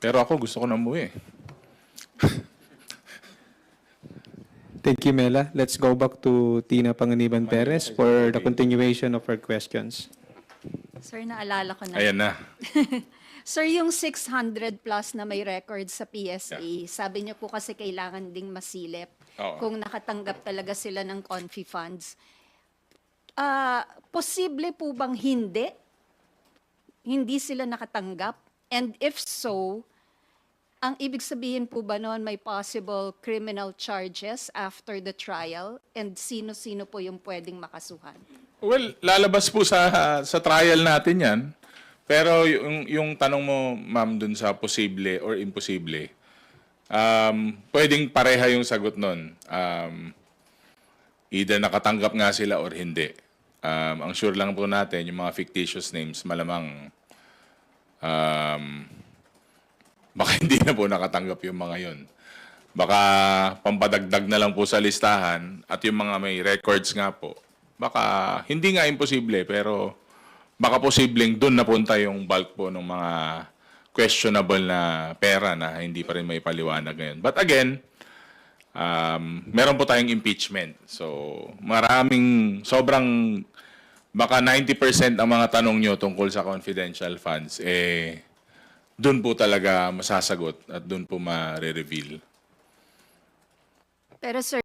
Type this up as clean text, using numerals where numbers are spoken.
Pero ako gusto ko na umuwi. Thank you, Mela. Let's go back to Tina Panganiban Perez for the continuation of her questions. Sir, naalala ko na. Ayan na. Sir, yung 600 plus na may record sa PSA, sabi niyo po kasi kailangan ding masilip Oo. kung nakatanggap talaga sila ng confi funds. Posible po bang hindi sila nakatanggap? And if so, ang ibig sabihin po ba noon may possible criminal charges after the trial? And sino-sino po yung pwedeng makasuhan? Well, lalabas po sa trial natin yan. Pero yung tanong mo, ma'am, dun sa posible or imposible, pwedeng pareha yung sagot nun. Either nakatanggap nga sila or hindi. Ang sure lang po natin, yung mga fictitious names, malamang baka hindi na po nakatanggap yung mga yun. Baka pampadagdag na lang po sa listahan at yung mga may records nga po, baka hindi nga imposible pero baka posibleng doon napunta yung bulk po ng mga questionable na pera na hindi pa rin may paliwanag ngayon. But again, meron po tayong impeachment. So sobrang baka 90% ang mga tanong nyo tungkol sa confidential funds, doon po talaga masasagot at doon po ma-reveal. Pero sir,